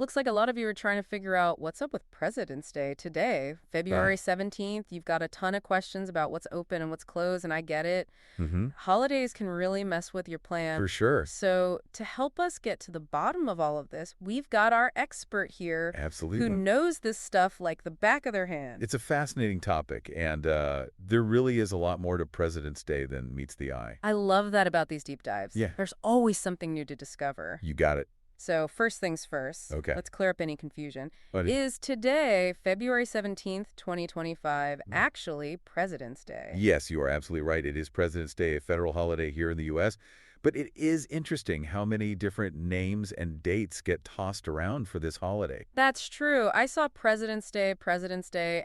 Looks like a lot of you are trying to figure out what's up with President's Day today, Ah, February 17th. You've got a ton of questions about what's open and what's closed, and I get it. mm-hmm. Holidays can really mess with your For plan. sure. So, to help us get to the bottom of all of this, we've got our expert here who Absolutely. knows this stuff like the back of their hand. It's a fascinating topic, and there really is a lot more to President's Day than meets the eye. I love that about these deep dives. Yeah, There's always something new to discover. you got it. So, first things first, Okay. let's clear up any confusion. But Is today, February 17th, 2025, actually President's Day? yes, you are absolutely right. It is President's Day, a federal holiday here in the U.S., but it is interesting how many different names and dates get tossed around for this holiday. That's true. I saw President's Day,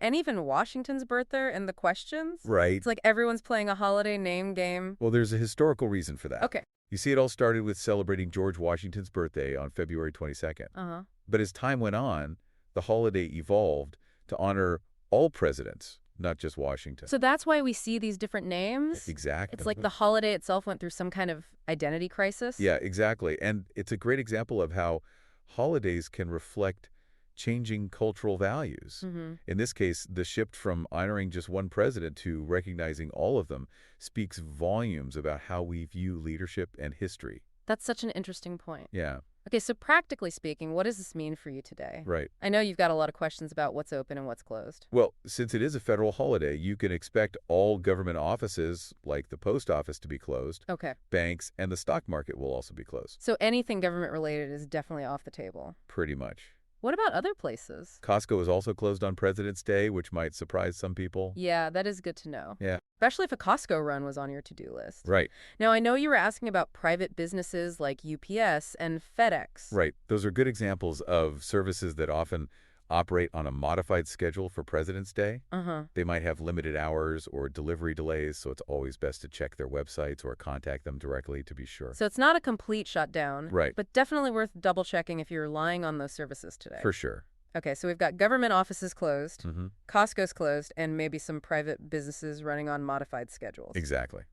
and even Washington's birthday in the questions. Right. It's like everyone's playing a holiday name game. Well, there's a historical reason for that. Okay. You see, it all started with celebrating George Washington's birthday on February 22nd. Uh-huh. But as time went on, the holiday evolved to honor all presidents, not just Washington. So that's why we see these different names? Exactly. It's like the holiday itself went through some kind of identity crisis? Yeah, exactly. And it's a great example of how holidays can reflect changing cultural values. Mm-hmm. In this case, the shift from honoring just one president to recognizing all of them speaks volumes about how we view leadership and history. That's such an interesting point. Yeah, Okay, so practically speaking, what does this mean for you today? right. I know you've got a lot of questions about what's open and what's closed. Well, since it is a federal holiday, you can expect all government offices, like the post office, to be closed. Okay. Banks and the stock market will also be closed, So anything government related is definitely off the table. pretty much. What about other places? Costco is also closed on President's Day, which might surprise some people. Yeah, that is good to know. Yeah, Especially if a Costco run was on your to-do list. right, Now, I know you were asking about private businesses like UPS and FedEx. right. Those are good examples of services that often operate on a modified schedule for President's Day. Uh-huh. They might have limited hours or delivery delays, so it's always best to check their websites or contact them directly to be sure. So it's not a complete shutdown. Right. But definitely worth double-checking if you're relying on those services today. For sure. Okay, so we've got government offices closed, Mm-hmm. Costco's closed, and maybe some private businesses running on modified schedules. Exactly.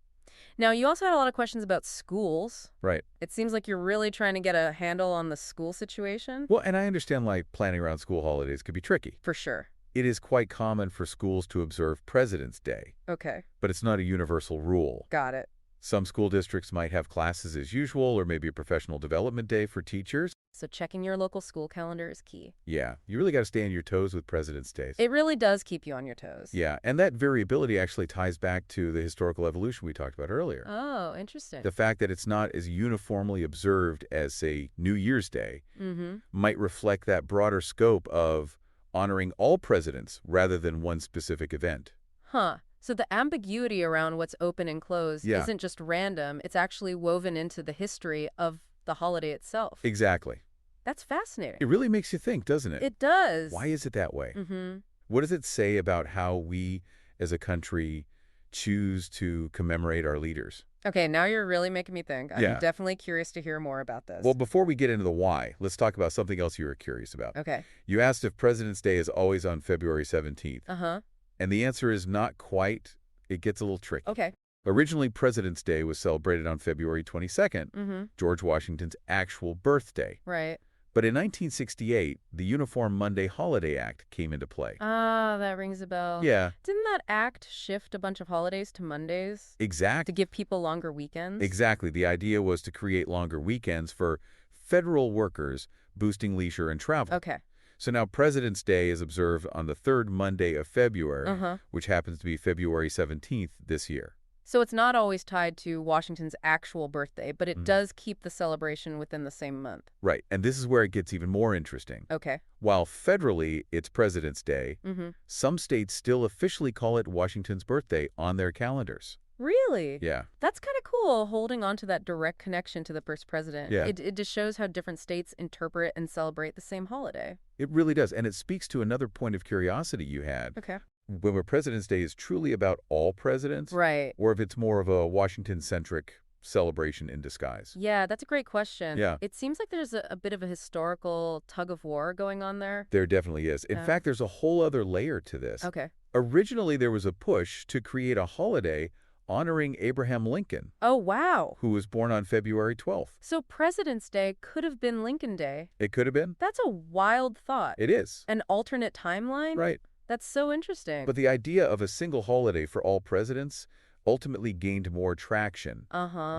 Now, you also had a lot of questions about schools. Right. It seems like you're really trying to get a handle on the school situation. Well, and I understand planning around school holidays could be tricky. For sure. It is quite common for schools to observe President's Day, Okay, but it's not a universal rule. got it. Some school districts might have classes as usual or maybe a professional development day for teachers. So checking your local school calendar is key. Yeah, you really got to stay on your toes with President's Day. It really does keep you on your toes. Yeah, and that variability actually ties back to the historical evolution we talked about earlier. Oh, interesting. The fact that it's not as uniformly observed as, say, New Year's Day Mm-hmm. might reflect that broader scope of honoring all presidents rather than one specific event. Huh. So the ambiguity around what's open and closed Yeah. isn't just random, it's actually woven into the history of the holiday itself. Exactly. That's fascinating. It really makes you think, doesn't it? It does. Why is it that way? Mm-hmm. What does it say about how we as a country choose to commemorate our leaders? Okay, now you're really making me think. I'm Yeah. definitely curious to hear more about this. Well, before we get into the why, let's talk about something else you were curious about. Okay. You asked if President's Day is always on February 17th, Uh-huh. and the answer is not quite. It gets a little tricky. Okay. Originally, President's Day was celebrated on February 22nd, Mm-hmm. George Washington's actual birthday. Right. But in 1968, the Uniform Monday Holiday Act came into play. Ah, that rings a bell. Yeah, Didn't that act shift a bunch of holidays to Mondays to exactly. give people longer weekends? Exactly. The idea was to create longer weekends for federal workers, boosting leisure and travel. Okay. So now President's Day is observed on the third Monday of February, Uh-huh. which happens to be February 17th this year. So it's not always tied to Washington's actual birthday, but it Mhm. does keep the celebration within the same month. Right, and this is where it gets even more interesting. Okay. While federally it's President's Day, Mm-hmm. some states still officially call it Washington's birthday on their calendars. Really? Yeah, That's kind of cool, holding on to that direct connection to the first president. Yeah. It just shows how different states interpret and celebrate the same holiday. it really does, and it speaks to another point of curiosity you had. Okay. Whether President's Day is truly about all presidents, Right. or if it's more of a Washington-centric celebration in disguise. Yeah, that's a great question. Yeah. It seems like there's a bit of a historical tug of war going on there. There definitely is. In Yeah. fact, there's a whole other layer to this. Okay. Originally, there was a push to create a holiday honoring Abraham Lincoln, Oh, wow. who was born on February 12th. So President's Day could have been Lincoln Day. It could have been. That's a wild thought. It is. An alternate timeline? Right. That's so interesting. But the idea of a single holiday for all presidents ultimately gained more traction,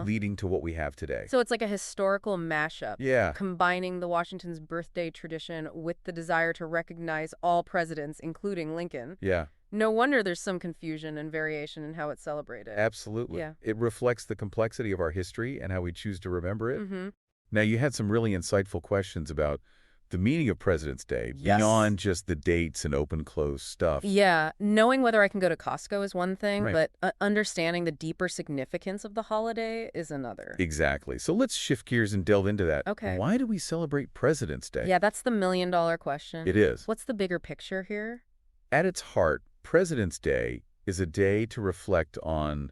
leading to what we have today. So it's like a historical mashup. Yeah. Combining the Washington's birthday tradition with the desire to recognize all presidents, including Lincoln. Yeah. No wonder there's some confusion and variation in how it's celebrated. Absolutely. Yeah. It reflects the complexity of our history and how we choose to remember it. Mm-hmm. Now, you had some really insightful questions about the meaning of President's Day beyond just the dates and open-close stuff. Yeah, knowing whether I can go to Costco is one thing, Right. but understanding the deeper significance of the holiday is another. Exactly. So let's shift gears and delve into that. Okay. Why do we celebrate President's Day? Yeah, that's the million-dollar question. It is. What's the bigger picture here? At its heart, President's Day is a day to reflect on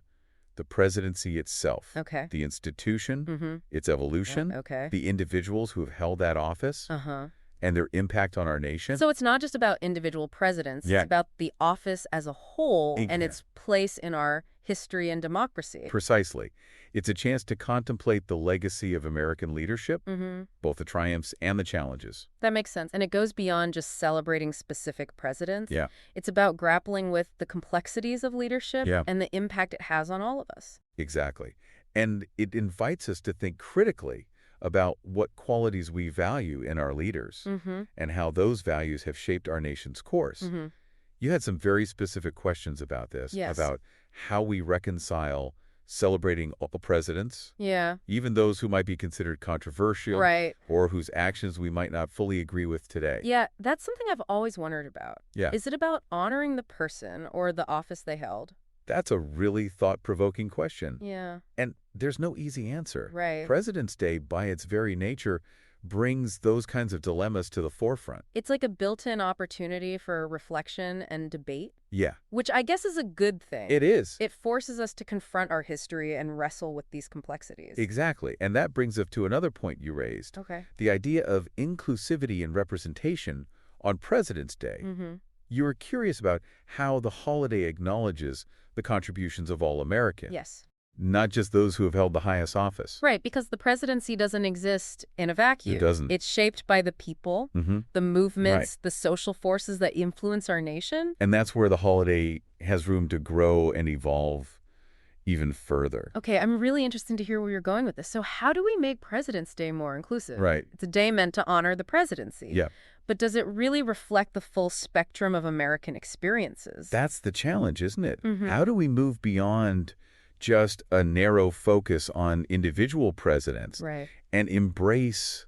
the presidency itself, Okay. the institution, Mm-hmm. its evolution, Okay. the individuals who have held that office, Uh-huh. and their impact on our nation. So it's not just about individual presidents. Yeah. It's about the office as a whole and Yeah. its place in our history and democracy. Precisely. It's a chance to contemplate the legacy of American leadership, Mm-hmm. both the triumphs and the challenges. That makes sense. And it goes beyond just celebrating specific presidents. Yeah. It's about grappling with the complexities of leadership Yeah. and the impact it has on all of us. Exactly. And it invites us to think critically about what qualities we value in our leaders Mm-hmm. and how those values have shaped our nation's course. Mm-hmm. You had some very specific questions about this, Yes. about how we reconcile celebrating all presidents, Yeah. even those who might be considered controversial Right. or whose actions we might not fully agree with today. Yeah, that's something I've always wondered about. Yeah. Is it about honoring the person or the office they held? That's a really thought-provoking question. Yeah. And there's no easy answer. Right. President's Day, by its very nature, brings those kinds of dilemmas to the forefront. It's like a built-in opportunity for reflection and debate, Yeah, which I guess is a good thing. it is. It forces us to confront our history and wrestle with these complexities. Exactly. And that brings us to another point you raised, Okay. the idea of inclusivity and representation on President's Day. Mm-hmm. You were curious about how the holiday acknowledges the contributions of all Americans, Yes. not just those who have held the highest office. Right, because the presidency doesn't exist in a vacuum. It doesn't. It's shaped by the people, Mm-hmm. the movements, the social forces that influence our nation. And that's where the holiday has room to grow and evolve even further. Okay, I'm really interested to hear where you're going with this. So how do we make President's Day more inclusive? Right. It's a day meant to honor the presidency. Yeah. But does it really reflect the full spectrum of American experiences? That's the challenge, isn't it? Mhm. How do we move beyond just a narrow focus on individual presidents Right. and embrace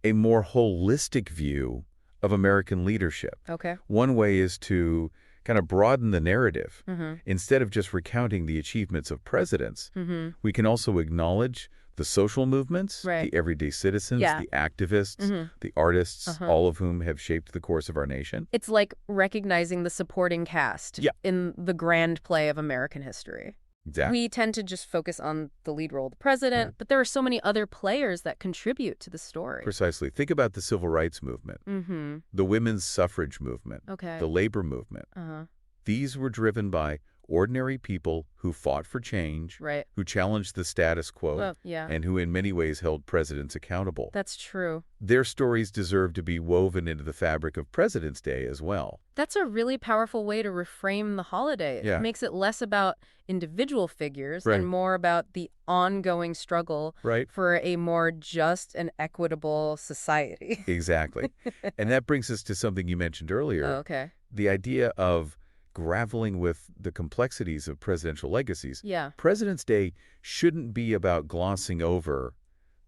a more holistic view of American leadership? Okay. One way is to kind of broaden the narrative. Mm-hmm. Instead of just recounting the achievements of presidents, Mm-hmm. we can also acknowledge the social movements, Right. the everyday citizens, Yeah. the activists, Mhm. the artists, Uh-huh. all of whom have shaped the course of our nation. It's like recognizing the supporting cast Yeah. in the grand play of American history. Exactly. We tend to just focus on the lead role of the president, but there are so many other players that contribute to the story. Precisely. Think about the civil rights movement, Mm-hmm. the women's suffrage movement, Okay. the labor movement. Uh-huh. These were driven by ordinary people who fought for change, Right. who challenged the status quo, Well, yeah. and who in many ways held presidents accountable. That's true. Their stories deserve to be woven into the fabric of President's Day as well. That's a really powerful way to reframe the holiday. Yeah. It makes it less about individual figures Right. and more about the ongoing struggle Right? for a more just and equitable society. Exactly. And that brings us to something you mentioned earlier, Oh, okay. the idea of grappling with the complexities of presidential legacies. Yeah. President's Day shouldn't be about glossing over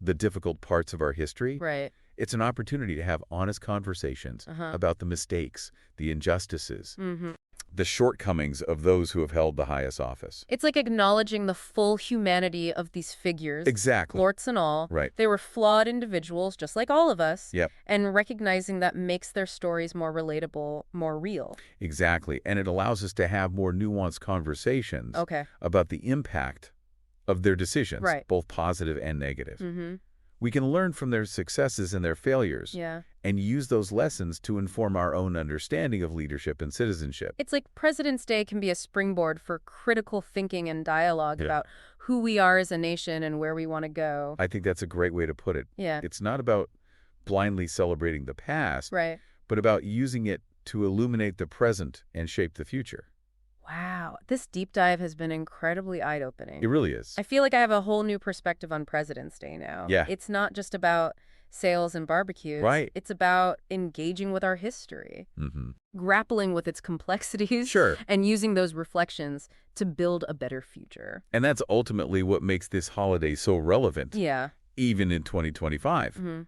the difficult parts of our history. Right. It's an opportunity to have honest conversations Uh-huh. about the mistakes, the injustices, Mm-hmm. the shortcomings of those who have held the highest office. It's like acknowledging the full humanity of these figures. Exactly. Warts and all. Right. They were flawed individuals, just like all of us. Yep. And recognizing that makes their stories more relatable, more real. Exactly. And it allows us to have more nuanced conversations Okay. about the impact of their decisions, Right. both positive and negative. Mm-hmm. We can learn from their successes and their failures Yeah. and use those lessons to inform our own understanding of leadership and citizenship. It's like President's Day can be a springboard for critical thinking and dialogue Yeah. about who we are as a nation and where we want to go. I think that's a great way to put it. Yeah. It's not about blindly celebrating the past, Right. but about using it to illuminate the present and shape the future. Wow. This deep dive has been incredibly eye-opening. It really is. I feel like I have a whole new perspective on President's Day now. Yeah. It's not just about sales and barbecues. Right. It's about engaging with our history, Mm-hmm. grappling with its complexities, Sure. and using those reflections to build a better future. And that's ultimately what makes this holiday so relevant, Yeah. even in 2025. Mm-hmm.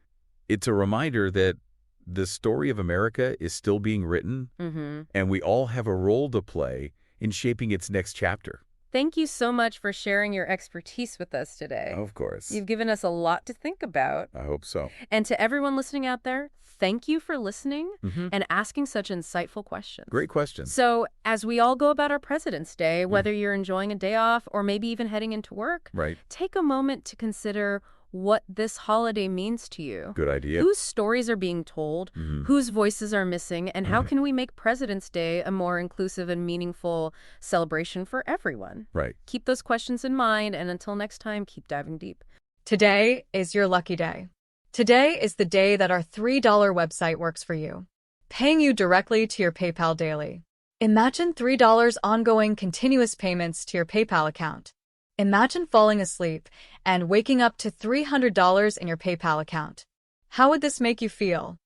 It's a reminder that the story of America is still being written, Mm-hmm. and we all have a role to play in shaping its next chapter. Thank you so much for sharing your expertise with us today. Of course. You've given us a lot to think about. I hope so. And to everyone listening out there, thank you for listening Mm-hmm. and asking such insightful questions. Great question. So, as we all go about our President's Day, whether you're enjoying a day off or maybe even heading into work, Right. take a moment to consider what this holiday means to you. Good idea. Whose stories are being told, Mhm. whose voices are missing, and how Mhm. can we make President's Day a more inclusive and meaningful celebration for everyone? Right. Keep those questions in mind, and until next time, keep diving deep. Today is your lucky day. Today is the day that our $3 website works for you, paying you directly to your PayPal daily. Imagine $3 ongoing continuous payments to your PayPal account. Imagine falling asleep and waking up to $300 in your PayPal account. How would this make you feel?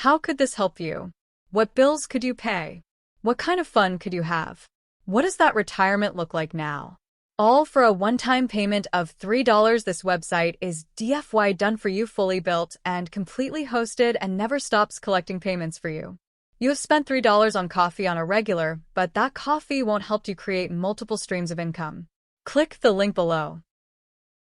How could this help you? What bills could you pay? What kind of fun could you have? What does that retirement look like now? All for a one-time payment of $3. This website is DFY done for you, fully built and completely hosted, and never stops collecting payments for you. You have spent $3 on coffee on a regular, but that coffee won't help you create multiple streams of income. Click the link below.